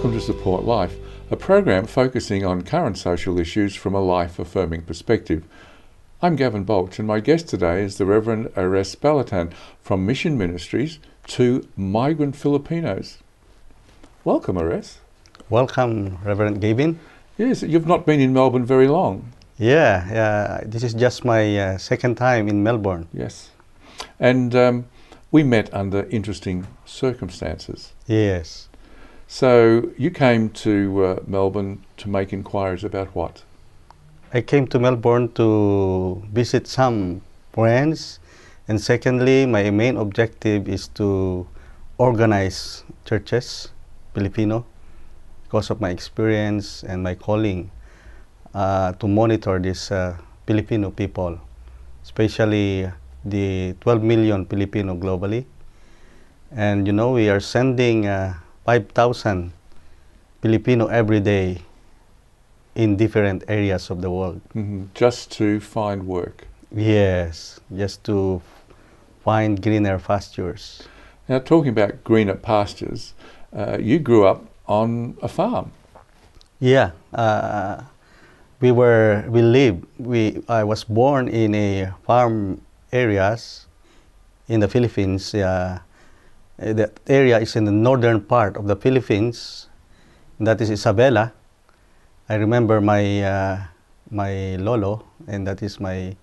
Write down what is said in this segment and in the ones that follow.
Welcome to Support Life, a program focusing on current social issues from a life-affirming perspective. I'm Gavin Baulch, and my guest today is the Reverend Arestedes C Balatan from Mission Ministries to Migrant Filipinos. Welcome, Arestedes. Welcome, Reverend Gavin. Yes, you've not been in Melbourne very long. Yeah, this is just my second time in Melbourne. Yes. And we met under interesting circumstances. Yes. So you came to Melbourne to make inquiries about what? I came to Melbourne to visit some friends, and secondly, my main objective is to organize churches, Filipino, because of my experience and my calling to monitor these Filipino people, especially the 12 million Filipino globally. And you know, we are sending 5,000 Filipino every day in different areas of the world. Mm-hmm. Just to find work? Yes, just to find greener pastures. Now, talking about greener pastures, you grew up on a farm. Yeah, I was born in a farm areas in the Philippines. That area is in the northern part of the Philippines. That is Isabela. I remember my lolo, and that is my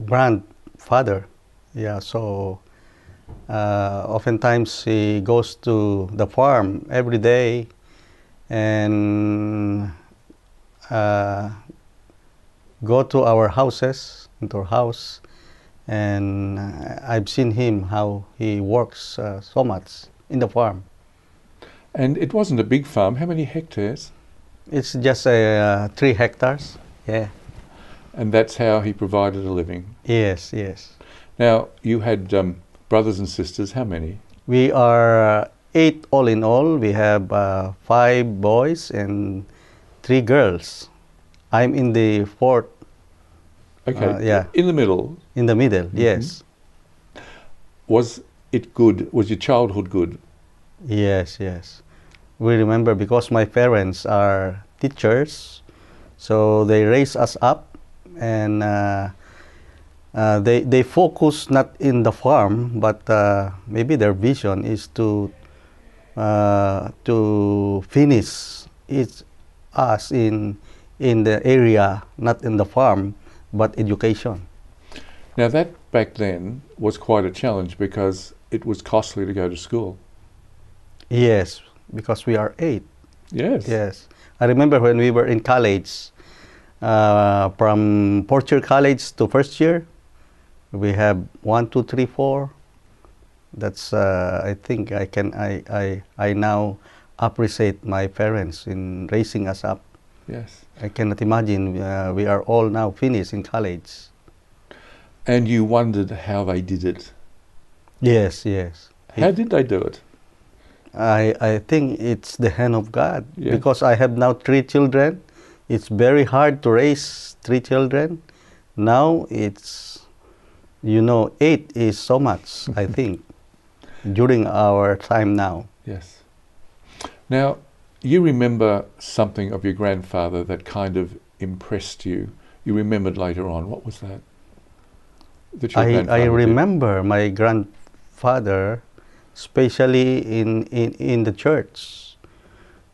grandfather. Yeah, so oftentimes he goes to the farm every day and go to our houses, into our house, and I've seen him how he works so much in the farm. And it wasn't a big farm. How many hectares? It's just 3 hectares. Yeah. And that's how he provided a living? Yes. Now, you had brothers and sisters. How many? We are 8 all in all. We have 5 boys and 3 girls. I'm in the 4th. Okay. Yeah. In the middle? In the middle, mm-hmm. Yes. Was it good? Was your childhood good? Yes. We remember because my parents are teachers, so they raised us up, and they focus not in the farm, but maybe their vision is to finish us in the area, not in the farm, but education. Now that back then was quite a challenge because it was costly to go to school. Yes, because we are 8. Yes. I remember when we were in college, from 4th year college to 1st year, we have 1, 2, 3, 4. That's I think I now appreciate my parents in raising us up. Yes. I cannot imagine we are all now finished in college. And you wondered how they did it. Yes. How did they do it? I think it's the hand of God. Yeah. Because I have now 3 children. It's very hard to raise 3 children. Now it's, 8 is so much, I think, during our time now. Yes. Now, you remember something of your grandfather that kind of impressed you. You remembered later on. What was that? I remember my grandfather, especially in the church,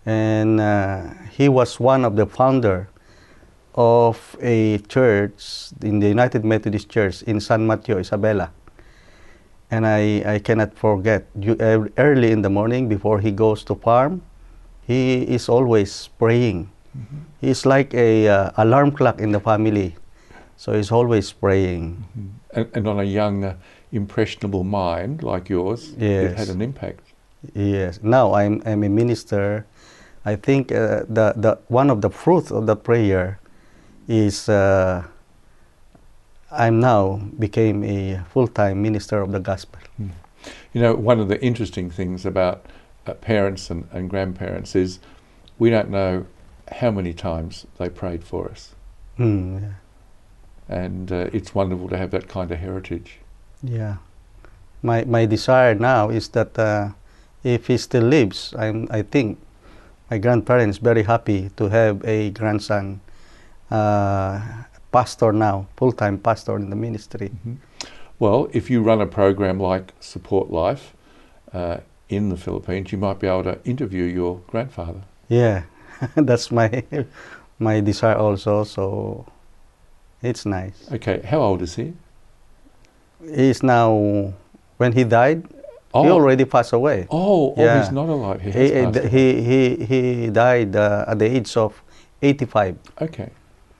and he was one of the founder of a church in the United Methodist Church in San Mateo, Isabela. And I cannot forget, early in the morning before he goes to farm, he is always praying. Mm-hmm. He's like a alarm clock in the family, so he's always praying. Mm-hmm. And on a young, impressionable mind like yours, Yes. It had an impact. Yes. Now I'm a minister. I think the one of the fruits of the prayer is I'm now became a full-time minister of the gospel. Mm. You know, one of the interesting things about parents and grandparents is we don't know how many times they prayed for us. Yeah. And it's wonderful to have that kind of heritage. Yeah. My desire now is that if he still lives, I think my grandparents very happy to have a grandson, pastor now, full-time pastor in the ministry. Mm-hmm. Well, if you run a program like Support Life in the Philippines, you might be able to interview your grandfather. Yeah, that's my desire also. So it's nice. Okay, how old is he? He's now, when he died, he already passed away. Oh, Yeah. he's not alive. He has passed away. He died at the age of 85. Okay.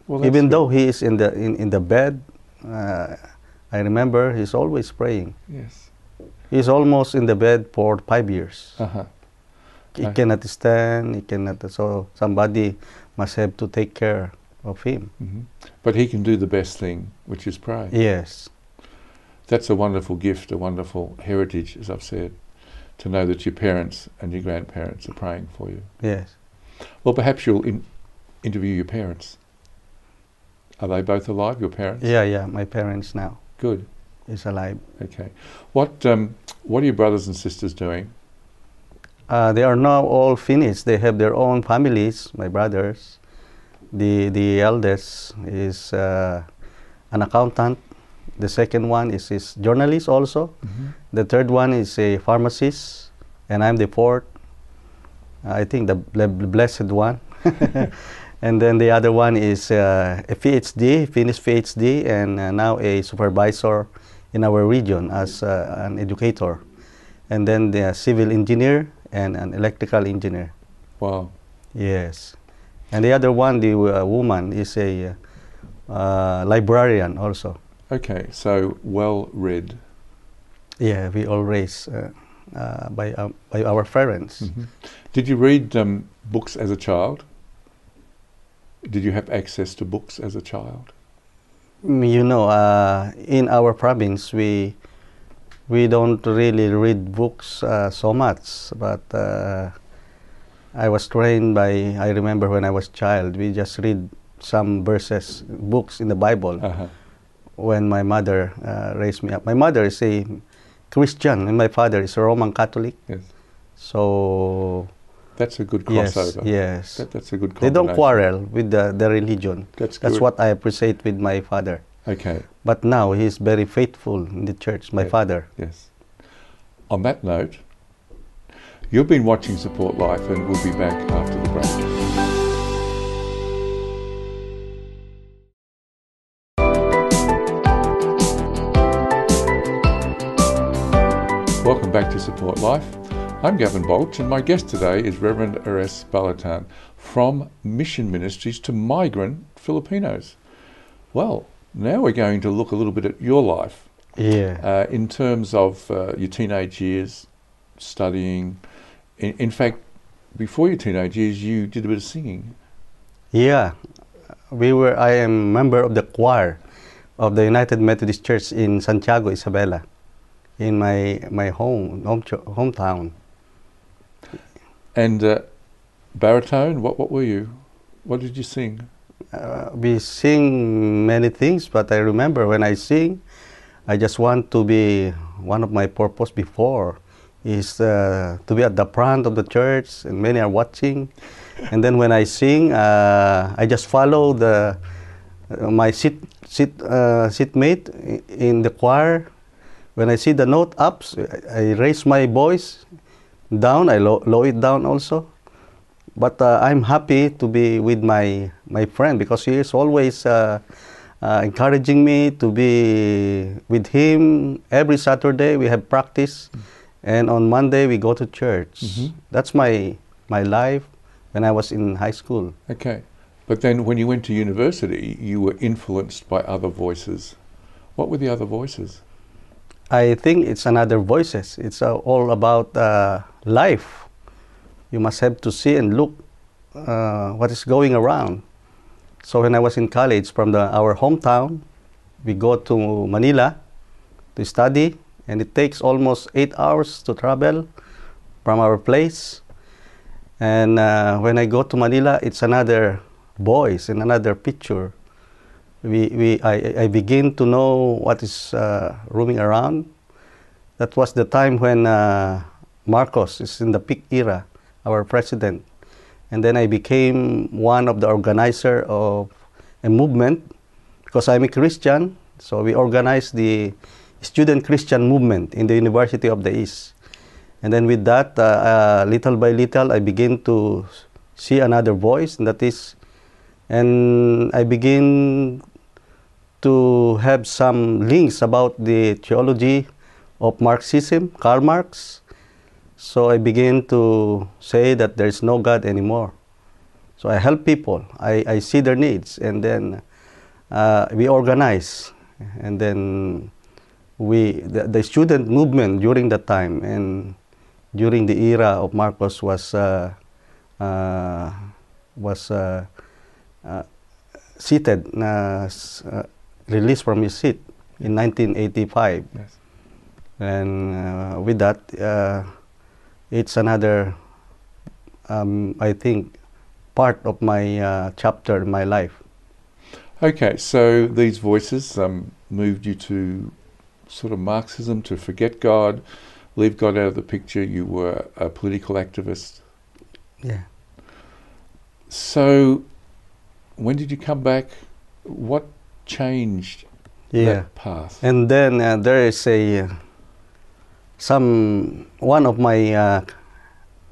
Well, that's Even good. though he is in the bed, I remember he's always praying. Yes. He's almost in the bed for 5 years. Uh-huh. He cannot stand, he cannot, so somebody must have to take care of him. Mm-hmm. But he can do the best thing, which is pray. Yes. That's a wonderful gift, a wonderful heritage, as I've said, to know that your parents and your grandparents are praying for you. Yes. Well, perhaps you'll interview your parents. Are they both alive, your parents? Yeah, my parents now Good. is alive. Okay. What are your brothers and sisters doing? They are now all finished. They have their own families, my brothers. The eldest is an accountant. The second one is journalist also. Mm-hmm. The third one is a pharmacist. And I'm the fourth. I think the blessed one. And then the other one is a PhD, finished PhD, and now a supervisor in our region as an educator. And then the civil engineer and an electrical engineer. Wow. Yes. And the other one, the woman, is a librarian also. Okay, so well read. Yeah, we all raised by our parents. Mm-hmm. Did you read books as a child? Did you have access to books as a child? You know, in our province, we don't really read books so much, but I was trained by, I remember when I was a child, we just read some verses, books in the Bible. Uh-huh. When my mother raised me up. My mother is a Christian and my father is a Roman Catholic. Yes. So that's a good crossover. Yes. That's a good combination. They don't quarrel with the religion. That's That's good. what I appreciate with my father. Okay. But now he's very faithful in the church, my father. Yes. On that note, you've been watching Support Life, and we'll be back after the break. Welcome back to Support Life. I'm Gavin Baulch, and my guest today is Reverend Arestedes C Balatan from Mission Ministries to Migrant Filipinos. Well, now we're going to look a little bit at your life. Yeah. In terms of your teenage years, studying. In fact, before your teenage years, you did a bit of singing. Yeah. I am member of the choir of the United Methodist Church in Santiago, Isabela, in my hometown. And baritone, what were you? What did you sing? We sing many things, but I remember when I sing, I just want to be, one of my purpose before is to be at the front of the church, and many are watching. And then when I sing, I just follow my seatmate in the choir. When I see the note ups, I raise my voice down, I lower it down also. But I'm happy to be with my friend because he is always encouraging me to be with him. Every Saturday we have practice, and on Monday we go to church. Mm-hmm. That's my life when I was in high school. Okay. But then when you went to university, you were influenced by other voices. What were the other voices? I think it's another voices. It's all about life. You must have to see and look what is going around. So when I was in college, from our hometown, we go to Manila to study, and it takes almost 8 hours to travel from our place. And when I go to Manila, it's another voice and another picture. I begin to know what is roaming around. That was the time when Marcos is in the peak era, our president. And then I became one of the organizer of a movement because I'm a Christian. So we organized the student Christian movement in the University of the East. And then with that, little by little, I begin to see another voice, and I begin to have some links about the theology of Marxism, Karl Marx. So I begin to say that there is no God anymore. So I help people. I see their needs, and then we organize. And then the student movement during that time and during the era of Marcos was seated, released from his seat in 1985. Yes. And with that, it's another, I think, part of my chapter in my life. Okay, so these voices moved you to sort of Marxism, to forget God, leave God out of the picture. You were a political activist. Yeah. So when did you come back? What changed that path? And then there is one of my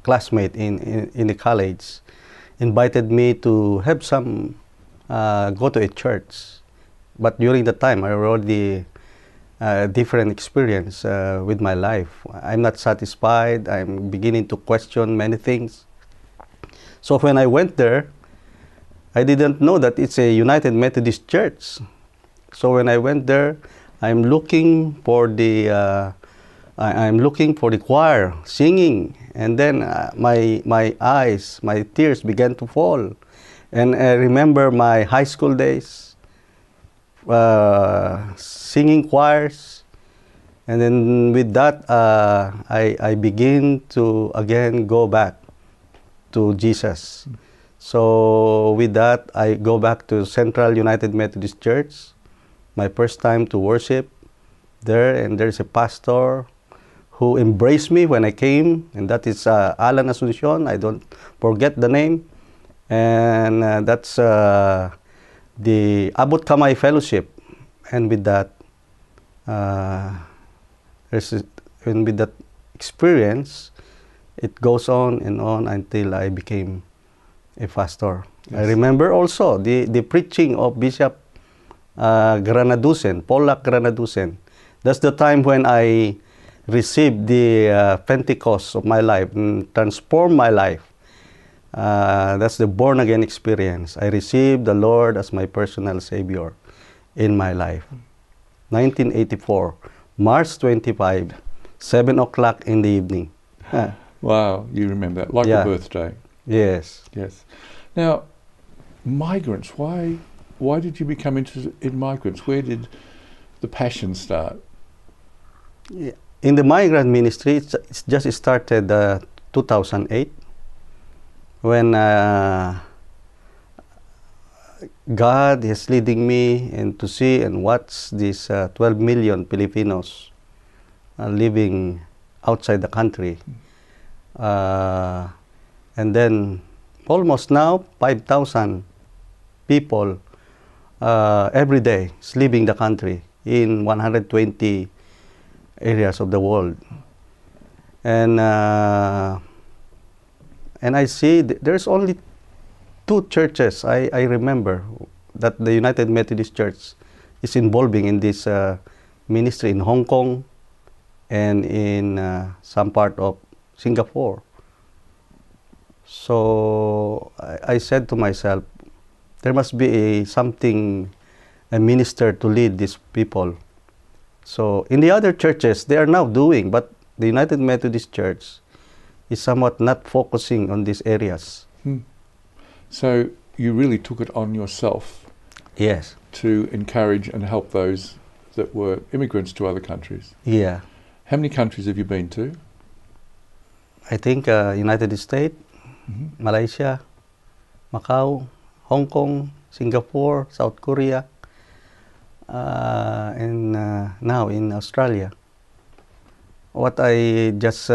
classmates in the college invited me to have some go to a church. But during the time, I already different experience with my life. I'm not satisfied. I'm beginning to question many things. So when I went there, I didn't know that it's a United Methodist Church. So when I went there, I'm looking for the choir singing, and then my eyes, my tears began to fall, and I remember my high school days, singing choirs, and then with that I begin to again go back to Jesus. So with that, I go back to Central United Methodist Church, my first time to worship there, and there's a pastor who embraced me when I came, and that is Alan Asuncion. I don't forget the name. And that's the Abot Kamay Fellowship. And with that, with that experience, it goes on and on until I became a pastor. Yes. I remember also the preaching of Bishop Granadusen, Pollack Granadusen. That's the time when I received the Pentecost of my life and transformed my life. That's the born-again experience. I received the Lord as my personal Savior in my life. 1984, March 25, 7 o'clock in the evening. Wow, you remember that, like a birthday. Yes. Yes. Now, migrants, why did you become interested in migrants? Where did the passion start? Yeah. In the migrant ministry, it's just started 2008 when God is leading me and to see and watch these 12 million Filipinos living outside the country. And then almost now 5,000 people every day is leaving the country in 120 areas of the world. And I see there's only two churches I remember that the United Methodist Church is involving in this ministry in Hong Kong and in some part of Singapore. So I said to myself, there must be a minister to lead these people. So in the other churches, they are now doing, but the United Methodist Church is somewhat not focusing on these areas. So you really took it on yourself. Yes. To encourage and help those that were immigrants to other countries. Yeah. How many countries have you been to? I think United States, Malaysia, Macau, Hong Kong, Singapore, South Korea, and now in Australia. What I just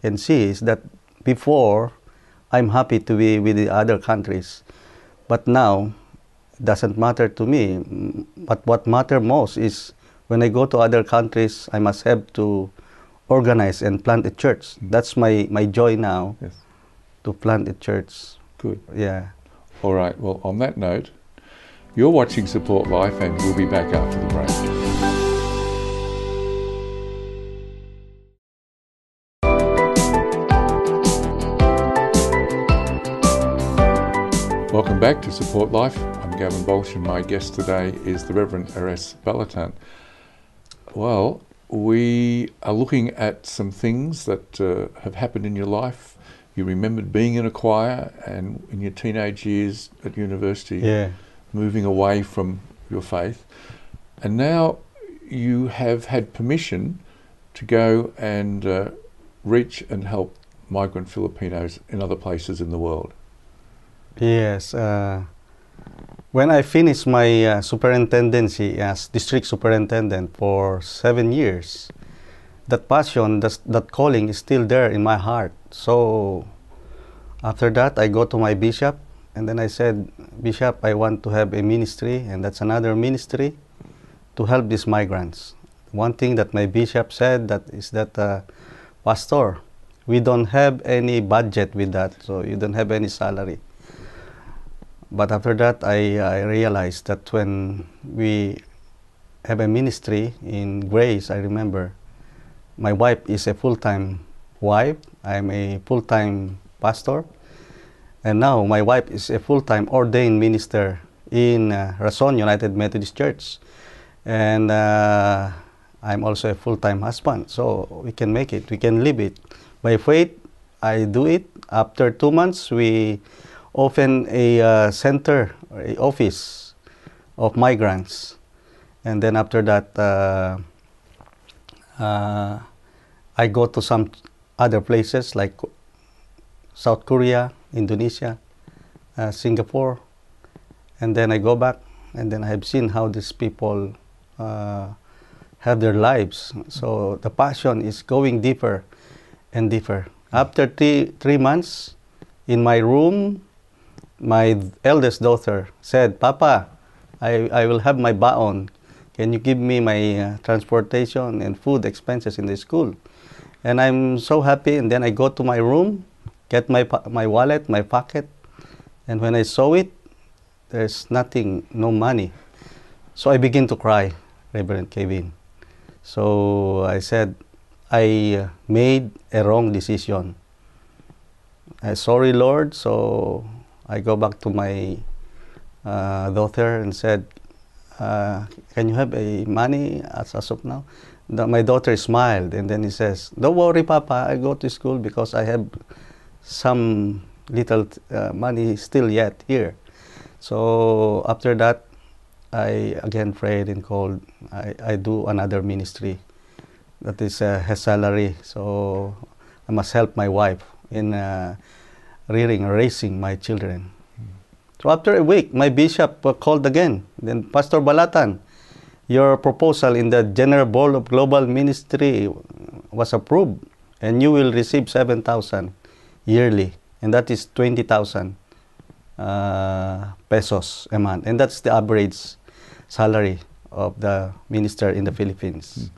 can see is that before, I'm happy to be with the other countries, but now it doesn't matter to me. But what matters most is when I go to other countries, I must have to organize and plant a church. That's my joy now, Yes. to plant a church. Good. Yeah. All right. Well, on that note, you're watching Support Life, and we'll be back after the break. Welcome back to Support Life. I'm Gavin Baulch, and my guest today is the Reverend Arestedes C Balatan. Well, we are looking at some things that have happened in your life. You remembered being in a choir, and in your teenage years at university, Yeah. moving away from your faith. And now you have had permission to go and reach and help migrant Filipinos in other places in the world. Yes. When I finished my superintendency as district superintendent for 7 years, that passion, that calling is still there in my heart. So after that, I go to my bishop, and then I said, Bishop, I want to have a ministry, and that's another ministry to help these migrants. One thing that my bishop said is that, Pastor, we don't have any budget with that, so you don't have any salary. But after that, I realized that when we have a ministry in Grace, I remember my wife is a full-time wife. I'm a full-time pastor. And now my wife is a full-time ordained minister in Rason United Methodist Church. And I'm also a full-time husband. So we can make it. We can live it. By faith, I do it. After 2 months, we open a center, an office of migrants. And then after that, I go to some other places like South Korea, Indonesia, Singapore, and then I go back, and then I have seen how these people have their lives. So the passion is going deeper and deeper. After three months, in my room, my eldest daughter said, Papa, I will have my baon. Can you give me my transportation and food expenses in the school? And I'm so happy. And then I go to my room, get my wallet, my pocket. And when I saw it, there's nothing, no money. So I begin to cry, Reverend Kevin. So I said, I made a wrong decision. Sorry, Lord. So I go back to my daughter and said, can you have a money as of now? My daughter smiled, and then he says, don't worry, Papa, I go to school because I have some little money still yet here. So after that, I again prayed and called. I do another ministry that is has salary. So I must help my wife in raising my children. So after a week, my bishop called again. Then, Pastor Balatan, your proposal in the General Board of Global Ministry was approved, and you will receive 7,000 yearly, and that is 20,000 pesos a month, and that's the average salary of the minister in the Philippines.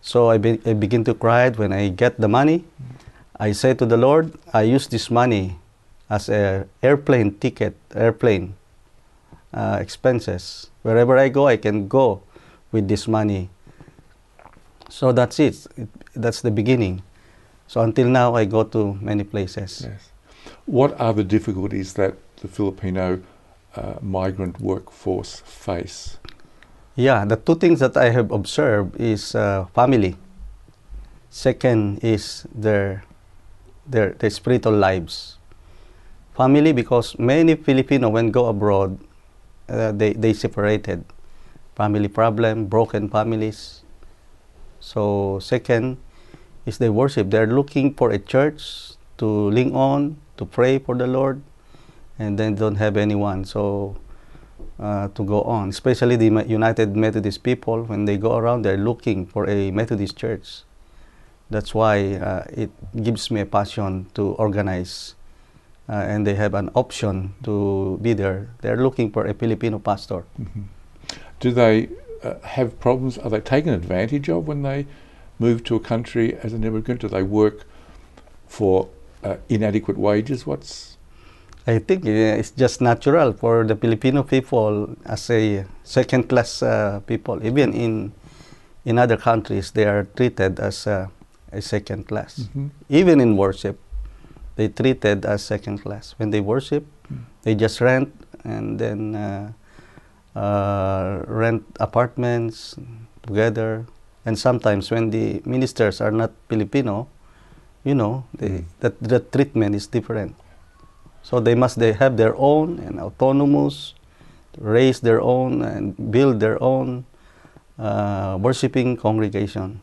So I begin to cry when I get the money. I say to the Lord, I use this money as a airplane expenses. Wherever I go, I can go with this money. So that's it. That's the beginning. So until now, I go to many places. Yes. What are the difficulties that the Filipino migrant workforce face? Yeah, the two things that I have observed is family. Second is their spiritual lives. Family, because many Filipino, when go abroad, they separated. Family problem, broken families. So second is they worship. They're looking for a church to lean on, to pray for the Lord, and then don't have anyone so to go on. Especially the United Methodist people, when they go around, they're looking for a Methodist church. That's why it gives me a passion to organize, and they have an option to be there. They're looking for a Filipino pastor. Mm-hmm. Do they have problems? Are they taken advantage of when they move to a country as an immigrant? Do they work for inadequate wages? I think it's just natural for the Filipino people as a second-class people. Even in other countries, they are treated as a second class. Mm-hmm. Even in worship, they treated as second class. When they worship, they just rent and then rent apartments together. And sometimes when the ministers are not Filipino, the treatment is different. So they have their own and autonomous, raise their own and build their own worshiping congregation.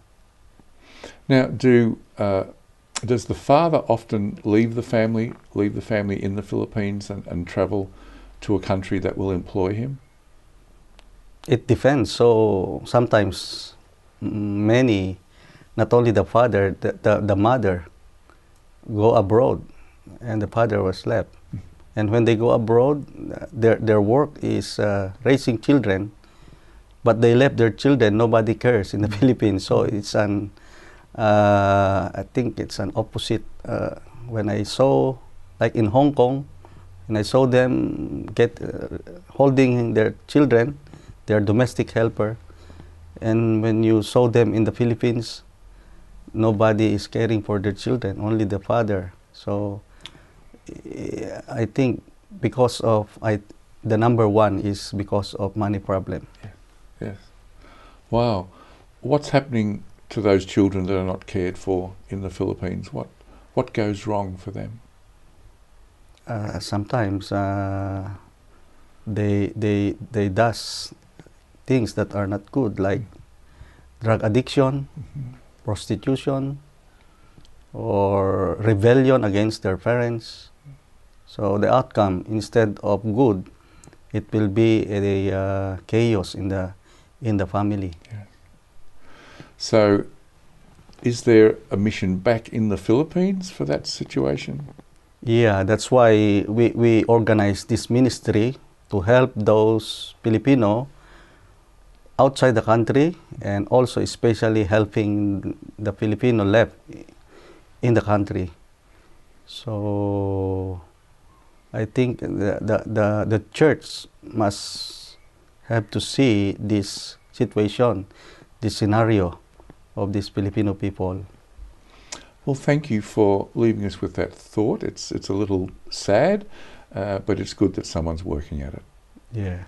Now, does the father often leave the family in the Philippines and travel to a country that will employ him? It depends. So sometimes many, not only the father, the mother go abroad and the father was left. And when they go abroad, their work is raising children, but they left their children, nobody cares in the Philippines. So it's I think it's an opposite. When I saw, like in Hong Kong, and I saw them holding their children, their domestic helper, and when you saw them in the Philippines, nobody is caring for their children, only the father. So I think because of the number one is because of money problem. Yes. Wow. What's happening to those children that are not cared for in the Philippines? What goes wrong for them? Sometimes they does things that are not good, like drug addiction, prostitution, or rebellion against their parents. So the outcome, instead of good, it will be a chaos in the family. Yeah. So, is there a mission back in the Philippines for that situation? Yeah, that's why we organize this ministry to help those Filipino outside the country, and also especially helping the Filipino left in the country. So I think the church must have to see this situation, this scenario of these Filipino people. Well, thank you for leaving us with that thought. It's a little sad, but it's good that someone's working at it. Yeah.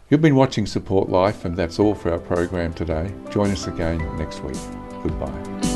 You've been watching Support Life, and that's all for our program today. Join us again next week. Goodbye.